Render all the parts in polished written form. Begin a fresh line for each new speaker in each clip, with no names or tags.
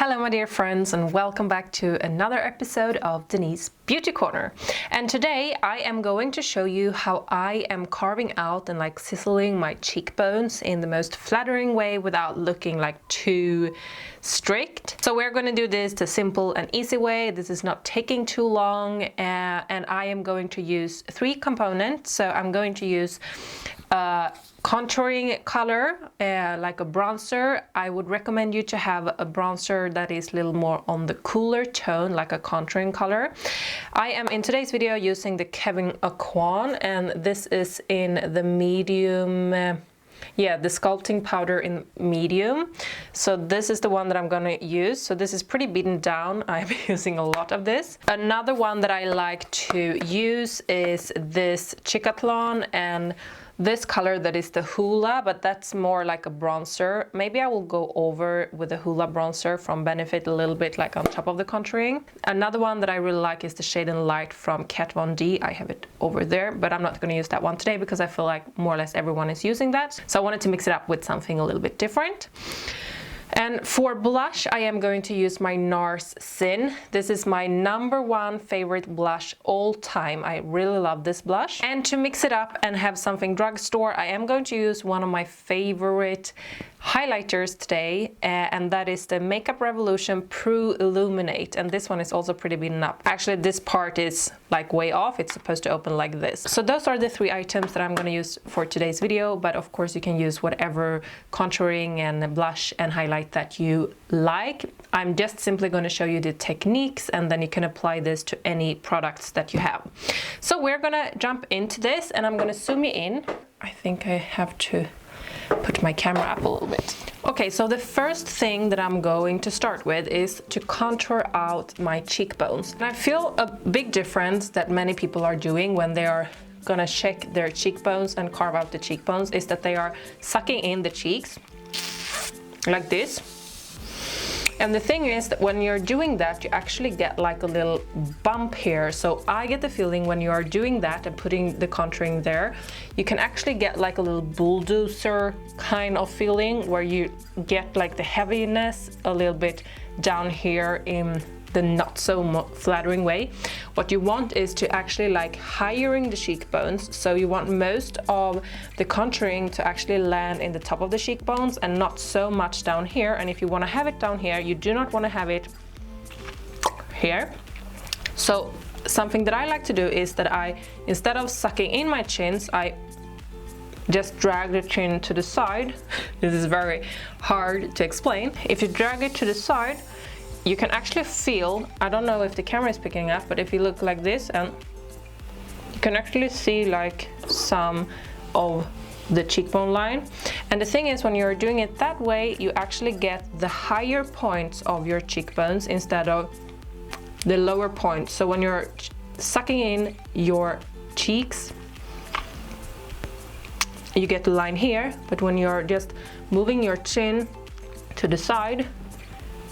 Hello my dear friends, and welcome back to another episode of Denise Beauty Corner. And today I am going to show you how I am carving out and sizzling my cheekbones in the most flattering way without looking too strict. So we're going to do this the simple and easy way. This is not taking too long, and I am going to use 3 components. So I'm going to use contouring color, like a bronzer. I would recommend you to have a bronzer that is a little more on the cooler tone, like a contouring color. I am in today's video using the Kevyn Aucoin, and this is in the medium, the sculpting powder in medium. So this is the one that I'm gonna use. So this is pretty beaten down. I'm using a lot of this. Another one that I like to use is this Cheekbones, and this color that is the Hoola, but that's more like a bronzer. Maybe I will go over with the Hoola bronzer from Benefit a little bit on top of the contouring. Another one that I really like is the Shade and Light from Kat Von D. I have it over there, but I'm not going to use that one today because I feel like more or less everyone is using that. So I wanted to mix it up with something a little bit different. And for blush, I am going to use my NARS Sin. This is my #1 favorite blush all time. I really love this blush. And to mix it up and have something drugstore, I am going to use one of my favorite highlighters today, and that is the Makeup Revolution Pro Illuminate, and this one is also pretty beaten up. Actually, this part is way off. It's supposed to open like this. So those are the 3 items that I'm going to use for today's video, but of course you can use whatever contouring and blush and highlight that you like. I'm just simply going to show you the techniques, and then you can apply this to any products that you have. So we're going to jump into this, and I'm going to zoom in. I think I have to put my camera up a little bit. Okay, so the first thing that I'm going to start with is to contour out my cheekbones. And I feel a big difference that many people are doing when they are gonna check their cheekbones and carve out the cheekbones is that they are sucking in the cheeks like this. And the thing is that when you're doing that, you actually get a little bump here. So I get the feeling when you are doing that and putting the contouring there, you can actually get a little bulldozer kind of feeling where you get the heaviness a little bit down here in the not so flattering way. What you want is to actually highering the cheekbones, so you want most of the contouring to actually land in the top of the cheekbones and not so much down here. And if you want to have it down here, you do not want to have it here. So something that I like to do is that I, instead of sucking in my chins, I just drag the chin to the side. This is very hard to explain. If you drag it to the side, you can actually feel, I don't know if the camera is picking up, but if you look like this, and you can actually see some of the cheekbone line. And the thing is, when you're doing it that way, you actually get the higher points of your cheekbones instead of the lower points. So when you're sucking in your cheeks, you get the line here, but when you're just moving your chin to the side,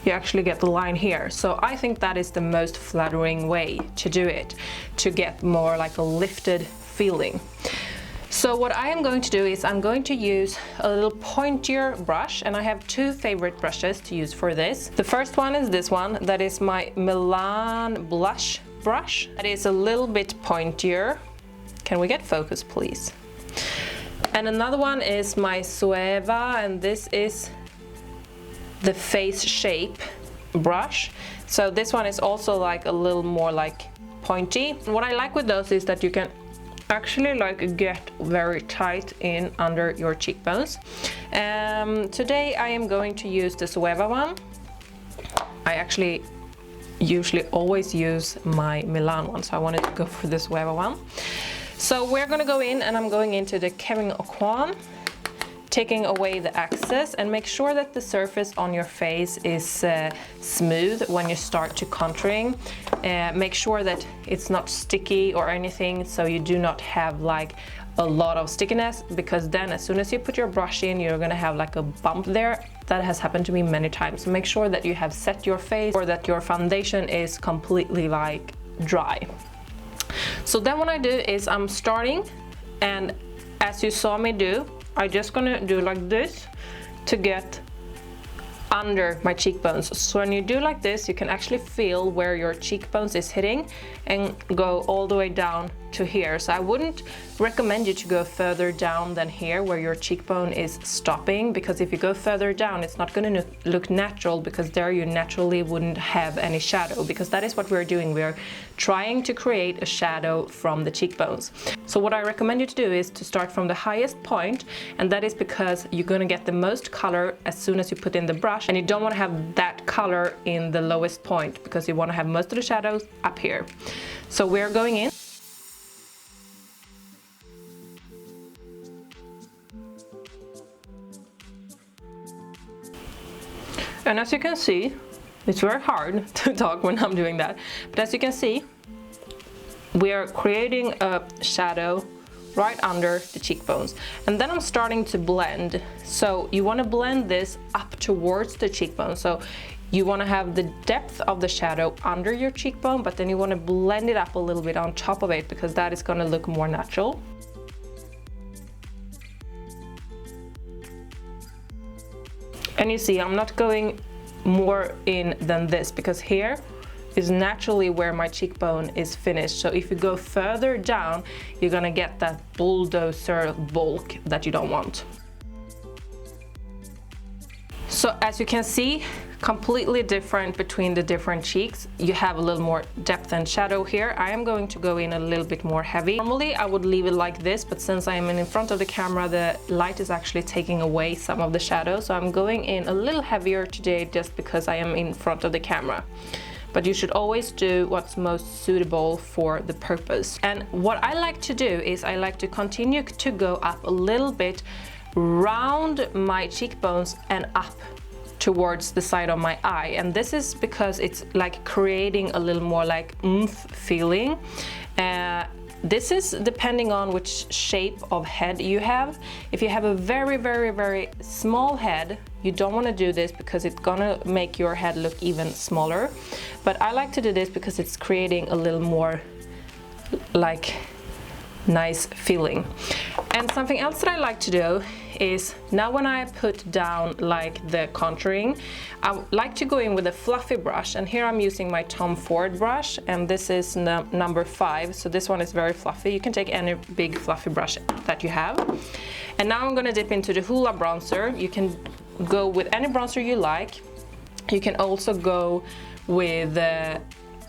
you actually get the line here. So I think that is the most flattering way to do it, to get more a lifted feeling. So what I am going to do is I'm going to use a little pointier brush, and I have 2 favorite brushes to use for this. The first one is this one, that is my Milan blush brush. That is a little bit pointier. Can we get focus, please? And another one is my Sueva, and this is the Face Shape brush. So this one is also a little more pointy. What I like with those is that you can actually get very tight in under your cheekbones. Today I am going to use the Sueva one. I actually usually always use my Milan one, so I wanted to go for the Sueva one. So we're gonna go in, and I'm going into the Kevyn Aucoin, taking away the excess, and make sure that the surface on your face is smooth when you start to contouring. Make sure that it's not sticky or anything, so you do not have a lot of stickiness, because then as soon as you put your brush in, you're gonna have a bump there. That has happened to me many times. So make sure that you have set your face, or that your foundation is completely dry. So then what I do is I'm starting, and as you saw me do, I'm just gonna do like this to get under my cheekbones. So when you do like this, you can actually feel where your cheekbones is hitting and go all the way down to here. So I wouldn't recommend you to go further down than here where your cheekbone is stopping, because if you go further down, it's not going to look natural, because there you naturally wouldn't have any shadow, because that is what we're doing. We're trying to create a shadow from the cheekbones. So what I recommend you to do is to start from the highest point, and that is because you're going to get the most color as soon as you put in the brush, and you don't want to have that color in the lowest point, because you want to have most of the shadows up here. So we're going in. And as you can see, it's very hard to talk when I'm doing that, but as you can see, we are creating a shadow right under the cheekbones. And then I'm starting to blend. So you want to blend this up towards the cheekbone. So you want to have the depth of the shadow under your cheekbone, but then you want to blend it up a little bit on top of it, because that is going to look more natural. And you see, I'm not going more in than this, because here is naturally where my cheekbone is finished. So if you go further down, you're gonna get that bulldozer bulk that you don't want. So as you can see, completely different between the different cheeks. You have a little more depth and shadow here. I am going to go in a little bit more heavy. Normally I would leave it like this, but since I am in front of the camera, the light is actually taking away some of the shadow. So I'm going in a little heavier today just because I am in front of the camera. But you should always do what's most suitable for the purpose. And what I like to do is I like to continue to go up a little bit round my cheekbones and up towards the side of my eye. And this is because it's like creating a little more like oomph feeling. This is depending on which shape of head you have. If you have a very, very, very small head, you don't want to do this because it's gonna make your head look even smaller. But I like to do this because it's creating a little more like nice feeling. And something else that I like to do is, now when I put down like the contouring, I like to go in with a fluffy brush, and here I'm using my Tom Ford brush, and this is number 5, so this one is very fluffy. You can take any big fluffy brush that you have. And now I'm gonna dip into the Hoola bronzer. You can go with any bronzer you like. You can also go with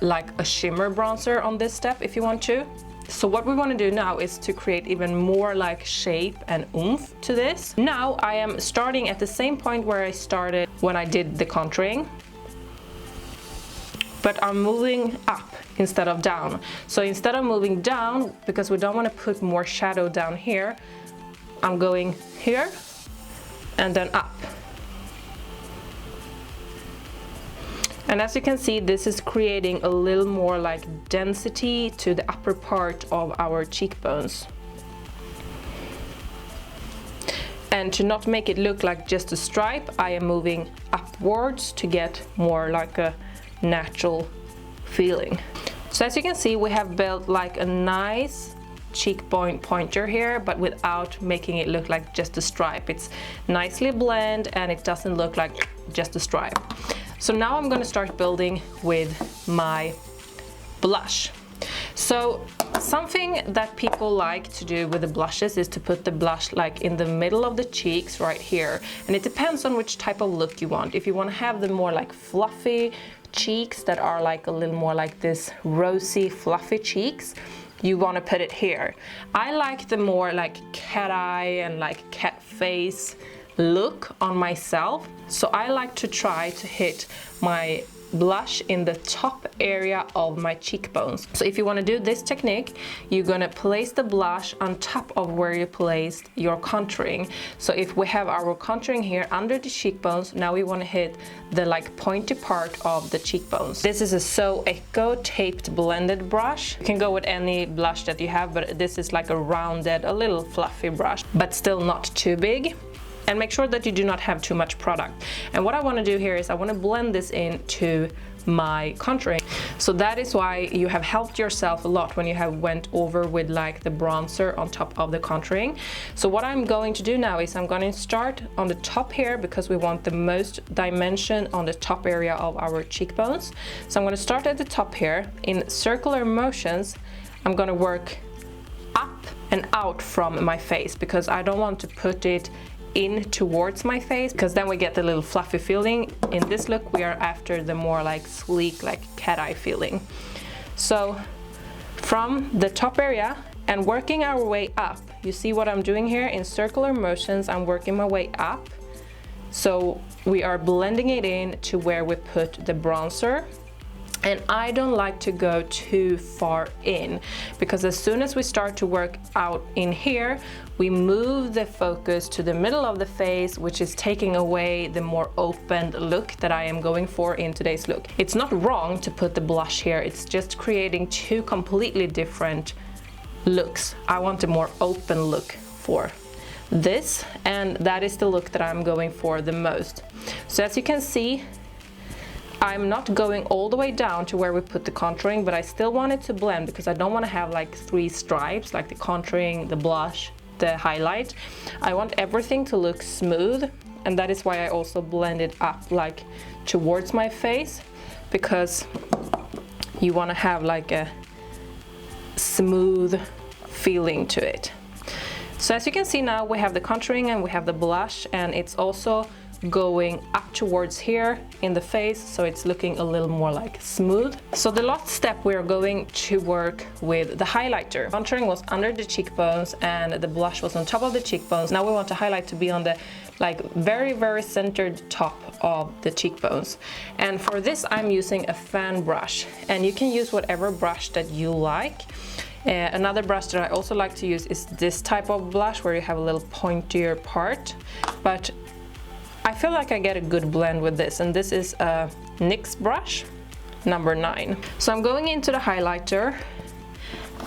like a shimmer bronzer on this step if you want to. So what we want to do now is to create even more like shape and oomph to this. Now I am starting at the same point where I started when I did the contouring, but I'm moving up instead of down. So instead of moving down, because we don't want to put more shadow down here, I'm going here and then up. And as you can see, this is creating a little more like density to the upper part of our cheekbones. And to not make it look like just a stripe, I am moving upwards to get more like a natural feeling. So as you can see, we have built like a nice cheekbone pointer here, but without making it look like just a stripe. It's nicely blended and it doesn't look like just a stripe. So now I'm going to start building with my blush. So something that people like to do with the blushes is to put the blush like in the middle of the cheeks right here. And it depends on which type of look you want. If you want to have the more like fluffy cheeks that are like a little more like this rosy fluffy cheeks, you want to put it here. I like the more like cat eye and like cat face look on myself, so I like to try to hit my blush in the top area of my cheekbones. So if you want to do this technique, you're gonna place the blush on top of where you placed your contouring. So if we have our contouring here under the cheekbones, now we want to hit the like pointy part of the cheekbones. This is a So Echo taped blended brush. You can go with any blush that you have, but this is like a rounded, a little fluffy brush, but still not too big. And make sure that you do not have too much product. And what I want to do here is I want to blend this into my contouring. So that is why you have helped yourself a lot when you have went over with like the bronzer on top of the contouring. So what I'm going to do now is I'm going to start on the top here because we want the most dimension on the top area of our cheekbones. So I'm going to start at the top here. In circular motions, I'm going to work up and out from my face because I don't want to put it in towards my face because then we get the little fluffy feeling. In this look we are after the more like sleek, like cat eye feeling. So from the top area and working our way up, you see what I'm doing here in circular motions. I'm working my way up, so we are blending it in to where we put the bronzer. And I don't like to go too far in because as soon as we start to work out in here, we move the focus to the middle of the face, which is taking away the more open look that I am going for in today's look. It's not wrong to put the blush here, it's just creating two completely different looks. I want a more open look for this, and that is the look that I'm going for the most. So as you can see, I'm not going all the way down to where we put the contouring, but I still want it to blend because I don't want to have like three stripes, like the contouring, the blush, the highlight. I want everything to look smooth, and that is why I also blend it up like towards my face, because you want to have like a smooth feeling to it. So as you can see now, we have the contouring and we have the blush, and it's also going up towards here in the face, so it's looking a little more like smooth. So the last step, we're going to work with the highlighter. Contouring was under the cheekbones and the blush was on top of the cheekbones. Now we want the highlight to be on the like very centered top of the cheekbones, and for this I'm using a fan brush, and you can use whatever brush that you like. Another brush that I also like to use is this type of blush where you have a little pointier part, but I feel like I get a good blend with this, and this is a NYX brush number 9. So I'm going into the highlighter,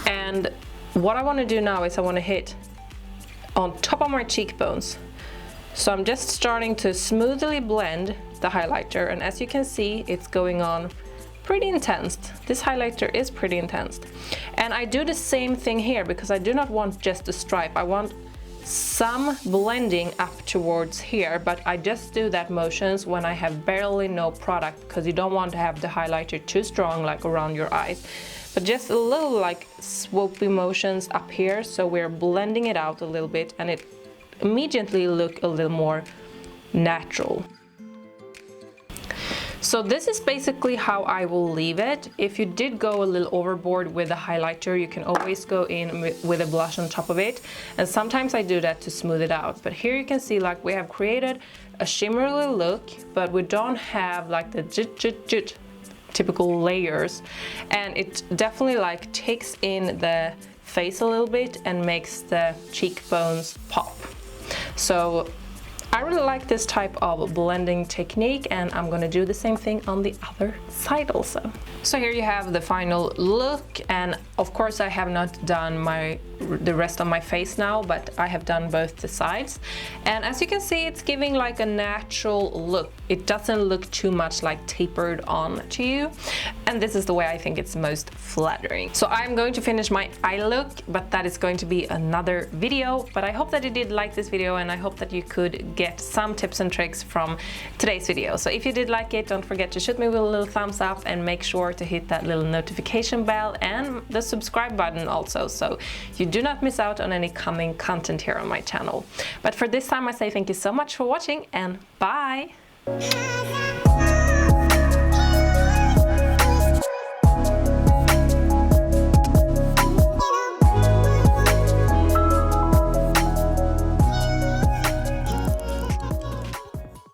and what I want to do now is I want to hit on top of my cheekbones. So I'm just starting to smoothly blend the highlighter, and as you can see, it's going on pretty intense. This highlighter is pretty intense. And I do the same thing here because I do not want just a stripe. I want some blending up towards here, but I just do that motions when I have barely no product, because you don't want to have the highlighter too strong like around your eyes, but just a little like swoopy motions up here, so we're blending it out a little bit and it immediately look a little more natural. So this is basically how I will leave it. If you did go a little overboard with the highlighter, you can always go in with a blush on top of it. And sometimes I do that to smooth it out. But here you can see like we have created a shimmery look, but we don't have like the typical layers. And it definitely like takes in the face a little bit and makes the cheekbones pop. So I really like this type of blending technique, and I'm gonna do the same thing on the other side also. So here you have the final look, and of course I have not done the rest of my face now, but I have done both the sides. And as you can see, it's giving like a natural look. It doesn't look too much like tapered on to you, and this is the way I think it's most flattering. So I'm going to finish my eye look, but that is going to be another video. But I hope that you did like this video, and I hope that you could get some tips and tricks from today's video. So if you did like it, don't forget to shoot me with a little thumbs up, and make sure to hit that little notification bell and the subscribe button also, so you do not miss out on any coming content here on my channel. But for this time I say thank you so much for watching, and bye!